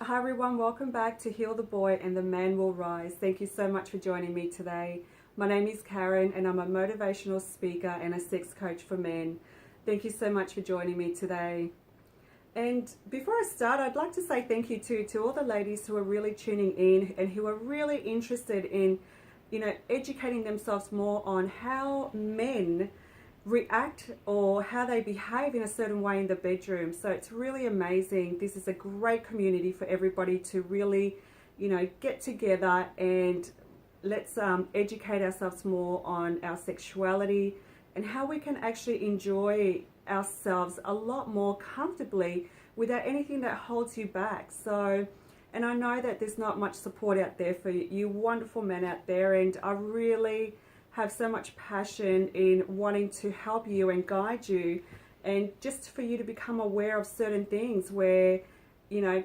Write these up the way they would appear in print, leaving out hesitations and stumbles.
Hi everyone, welcome back to Heal the Boy and the Man Will Rise. Thank you so much for joining me today. My name is Karen and I'm a motivational speaker and a sex coach for men. Thank you so much for joining me today. And before I start, I'd like to say thank you to all the ladies who are really tuning in and who are really interested in, educating themselves more on how men react or how they behave in a certain way in the bedroom. So it's really amazing. This is a great community for everybody to really, get together and let's educate ourselves more on our sexuality and how we can actually enjoy ourselves a lot more comfortably without anything that holds you back. So, and I know that there's not much support out there for you wonderful men out there, and I really have so much passion in wanting to help you and guide you, and just for you to become aware of certain things where,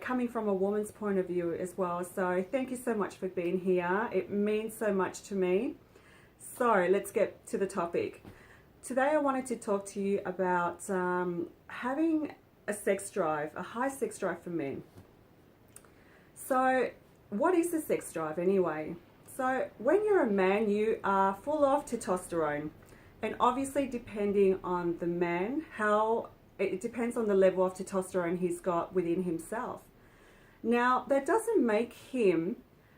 coming from a woman's point of view as well. So thank you so much for being here. It means so much to me. So let's get to the topic. Today I wanted to talk to you about having a sex drive, a high sex drive for men. So what is a sex drive anyway? So when you're a man, you are full of testosterone, and obviously depending on the man, how it depends on the level of testosterone he's got within himself. Now, that doesn't make him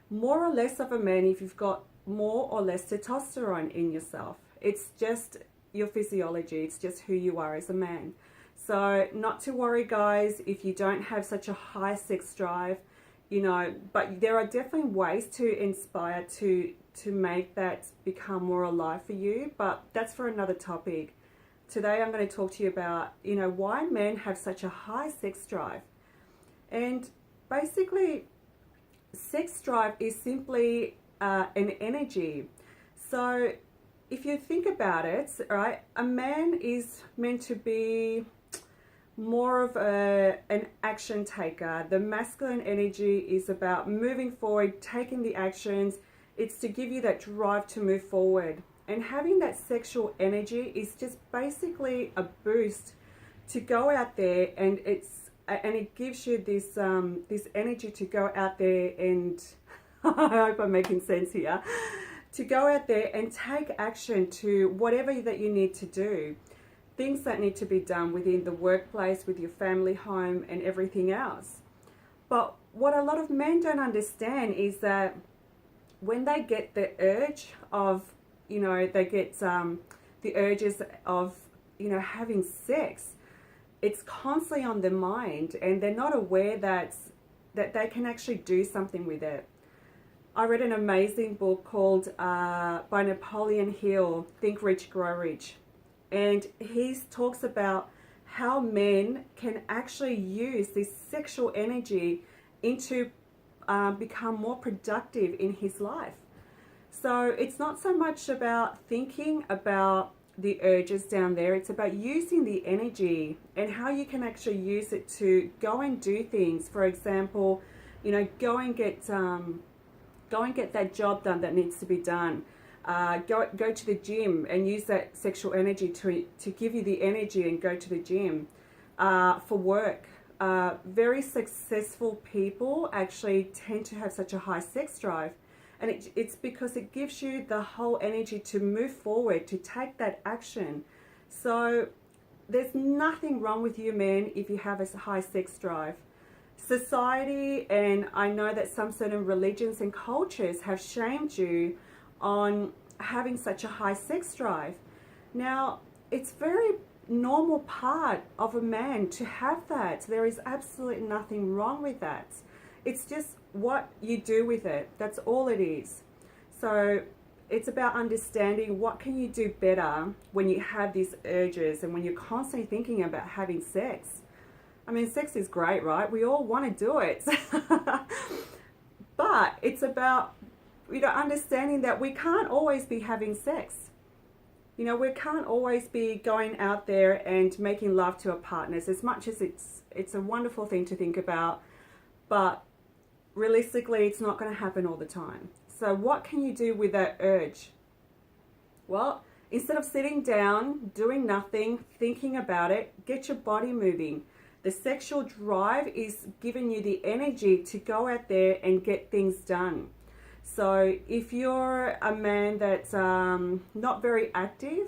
more or less of a man if you've got more or less testosterone in yourself. It's just your physiology. It's just who you are as a man. So not to worry, guys, if you don't have such a high sex drive, but there are definitely ways to inspire to make that become more alive for you, but that's for another topic. Today I'm going to talk to you about, why men have such a high sex drive. And basically, sex drive is simply an energy. So if you think about it, right, a man is meant to be more of an action taker. The masculine energy is about moving forward, taking the actions. It's to give you that drive to move forward. And having that sexual energy is just basically a boost to go out there, and it gives you this this energy to go out there and I hope I'm making sense here. To go out there and take action to whatever that you need to do. Things that need to be done within the workplace, with your family home and everything else. But what a lot of men don't understand is that when they get the urge of, they get the urges of, having sex, it's constantly on their mind, and they're not aware that they can actually do something with it. I read an amazing book called by Napoleon Hill, Think Rich, Grow Rich. And he talks about how men can actually use this sexual energy into become more productive in his life. So it's not so much about thinking about the urges down there. It's about using the energy and how you can actually use it to go and do things. For example, go and get that job done that needs to be done. Go to the gym and use that sexual energy to give you the energy and go to the gym. For work, very successful people actually tend to have such a high sex drive, and it's because it gives you the whole energy to move forward, to take that action. So there's nothing wrong with you men if you have a high sex drive. Society, and I know that some certain religions and cultures have shamed you on having such a high sex drive. Now, it's very normal part of a man to have that. There is absolutely nothing wrong with that. It's just what you do with it. That's all it is. So it's about understanding what can you do better when you have these urges and when you're constantly thinking about having sex. I mean, sex is great, right? We all want to do it. But it's about, understanding that we can't always be having sex. We can't always be going out there and making love to our partners, as much as it's a wonderful thing to think about, but realistically, it's not going to happen all the time. So what can you do with that urge? Well, instead of sitting down, doing nothing, thinking about it, get your body moving. The sexual drive is giving you the energy to go out there and get things done. So if you're a man that's not very active,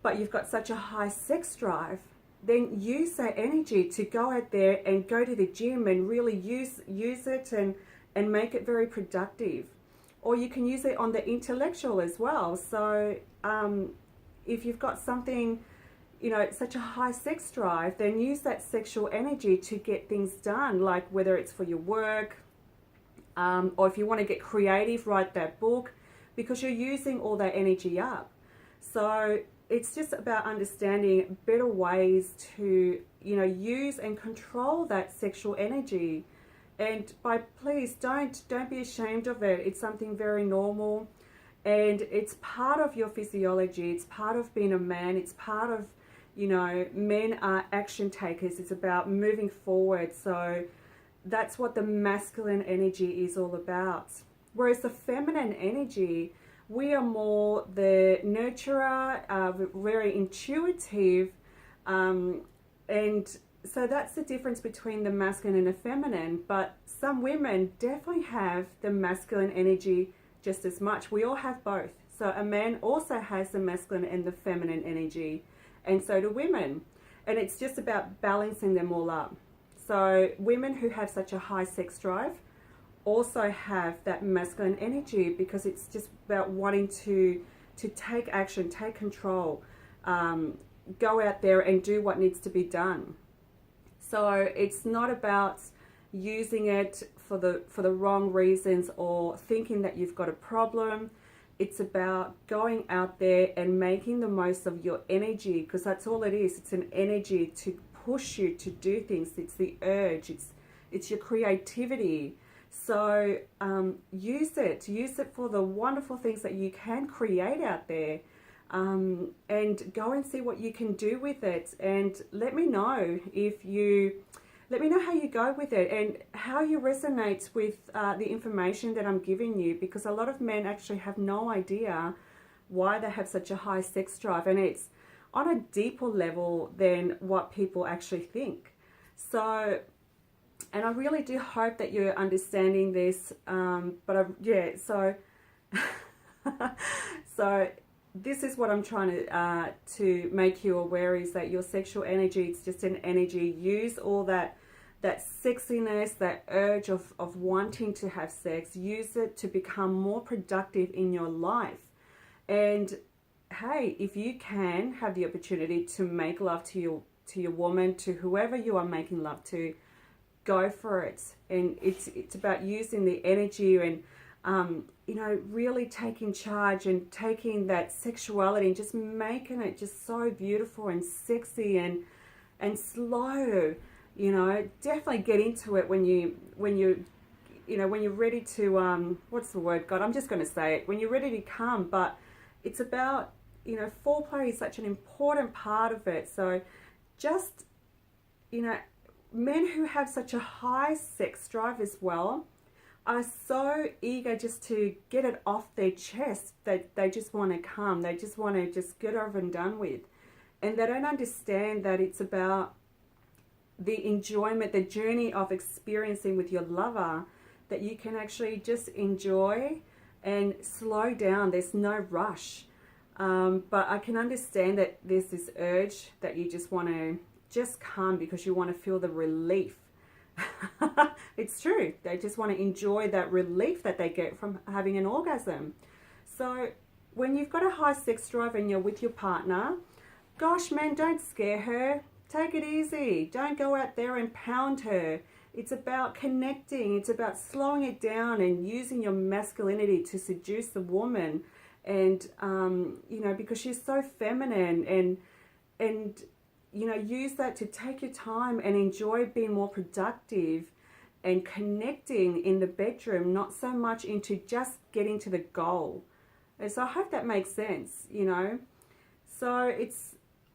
but you've got such a high sex drive, then use that energy to go out there and go to the gym and really use it and make it very productive. Or you can use it on the intellectual as well. So if you've got something, such a high sex drive, then use that sexual energy to get things done, like whether it's for your work, or if you want to get creative, write that book, because you're using all that energy up. So it's just about understanding better ways to, use and control that sexual energy. And please don't be ashamed of it. It's something very normal, and it's part of your physiology. It's part of being a man. It's part of, men are action takers. It's about moving forward. So that's what the masculine energy is all about. Whereas the feminine energy, we are more the nurturer, very intuitive, and so that's the difference between the masculine and the feminine. But some women definitely have the masculine energy just as much. We all have both. So a man also has the masculine and the feminine energy, and so do women. And it's just about balancing them all up. So women who have such a high sex drive also have that masculine energy, because it's just about wanting to take action, take control, go out there and do what needs to be done. So it's not about using it for the wrong reasons or thinking that you've got a problem. It's about going out there and making the most of your energy, because that's all it is. It's an energy to push you to do things. It's the urge. It's your creativity. So use it for the wonderful things that you can create out there, and go and see what you can do with it. And let me know how you go with it and how you resonate with the information that I'm giving you, because a lot of men actually have no idea why they have such a high sex drive, and it's on a deeper level than what people actually think. So, and I really do hope that you're understanding this, so this is what I'm trying to make you aware, is that your sexual energy, it's just an energy. Use all that sexiness, that urge of wanting to have sex, use it to become more productive in your life. And hey, if you can have the opportunity to make love to your woman, to whoever you are making love to, go for it. And it's about using the energy and really taking charge and taking that sexuality and just making it just so beautiful and sexy and slow. Definitely get into it when you're ready to what's the word, God, I'm just going to say it, when you're ready to come. But it's about, foreplay is such an important part of it. So just, men who have such a high sex drive as well are so eager just to get it off their chest that they just want to come. They just want to just get over and done with. And they don't understand that it's about the enjoyment, the journey of experiencing with your lover, that you can actually just enjoy and slow down. There's no rush. But I can understand that there's this urge that you just want to just come because you want to feel the relief. It's true. They just want to enjoy that relief that they get from having an orgasm. So when you've got a high sex drive and you're with your partner, gosh, man, don't scare her. Take it easy. Don't go out there and pound her. It's about connecting. It's about slowing it down and using your masculinity to seduce the woman. And, because she's so feminine, and use that to take your time and enjoy being more productive and connecting in the bedroom, not so much into just getting to the goal. And so I hope that makes sense, So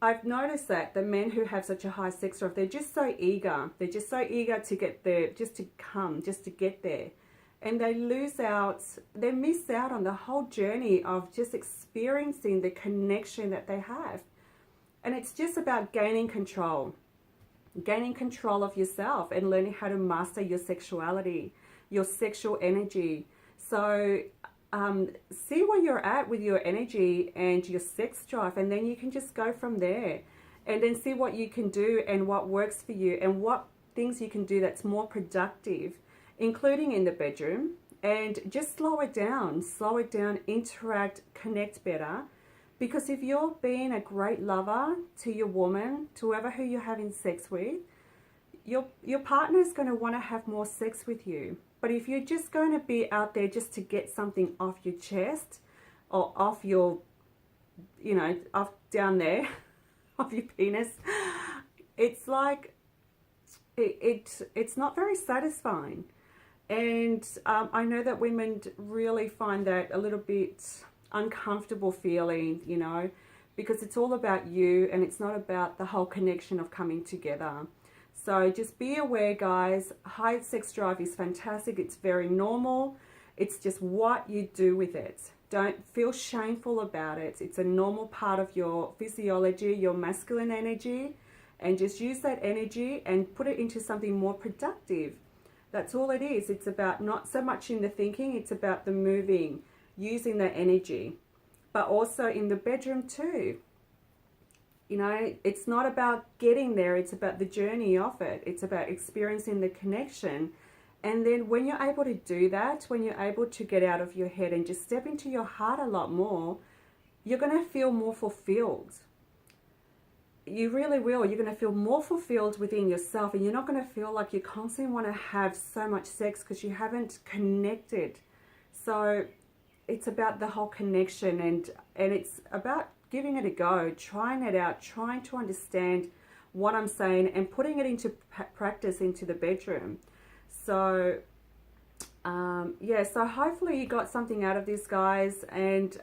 I've noticed that the men who have such a high sex drive, they're just so eager. They're just so eager to get there, just to come, just to get there. And they miss out on the whole journey of just experiencing the connection that they have. And it's just about gaining control. gaining control of yourself and learning how to master your sexuality, your sexual energy. So see where you're at with your energy and your sex drive, and then you can just go from there, and then see what you can do and what works for you and what things you can do that's more productive, including in the bedroom. And just slow it down, interact, connect better. Because if you're being a great lover to your woman, to whoever who you're having sex with, your partner is going to want to have more sex with you. But if you're just going to be out there just to get something off your chest or off your, off down there, off your penis, it's like, it's not very satisfying. And I know that women really find that a little bit uncomfortable feeling, because it's all about you and it's not about the whole connection of coming together. So just be aware, guys. High sex drive is fantastic. It's very normal. It's just what you do with it. Don't feel shameful about it. It's a normal part of your physiology, your masculine energy, and just use that energy and put it into something more productive. That's all it is. It's about not so much in the thinking, it's about the moving, using that energy. But also in the bedroom too. It's not about getting there, it's about the journey of it. It's about experiencing the connection. And then when you're able to do that, when you're able to get out of your head and just step into your heart a lot more, you're going to feel more fulfilled. You really will. You're going to feel more fulfilled within yourself, and you're not going to feel like you constantly want to have so much sex because you haven't connected. So it's about the whole connection, and it's about giving it a go, trying it out, trying to understand what I'm saying and putting it into practice into the bedroom. So so hopefully you got something out of this, guys, and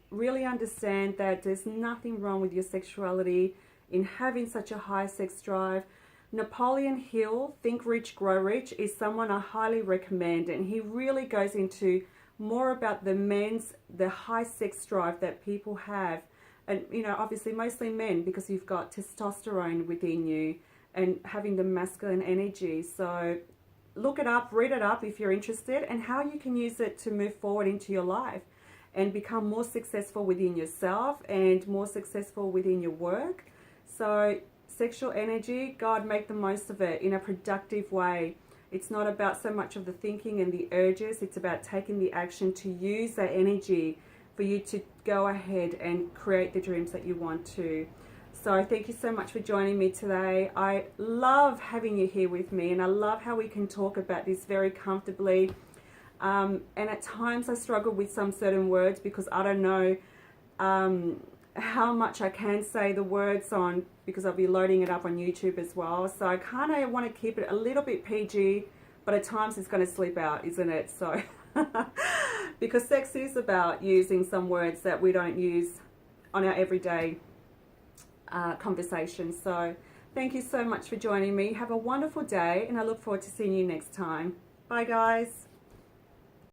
really understand that there's nothing wrong with your sexuality in having such a high sex drive. Napoleon Hill, Think Rich, Grow Rich, is someone I highly recommend, and he really goes into more about the high sex drive that people have. And, obviously mostly men, because you've got testosterone within you and having the masculine energy. So look it up, read it up if you're interested, and how you can use it to move forward into your life and become more successful within yourself and more successful within your work. So sexual energy, God, make the most of it in a productive way. It's not about so much of the thinking and the urges. It's about taking the action to use that energy for you to go ahead and create the dreams that you want to. So thank you so much for joining me today. I love having you here with me, and I love how we can talk about this very comfortably. And at times I struggle with some certain words because I don't know how much I can say the words on, because I'll be loading it up on YouTube as well. So I kind of want to keep it a little bit PG, but at times it's going to slip out, isn't it? So because sex is about using some words that we don't use on our everyday conversation. So thank you so much for joining me. Have a wonderful day, and I look forward to seeing you next time. Bye, guys.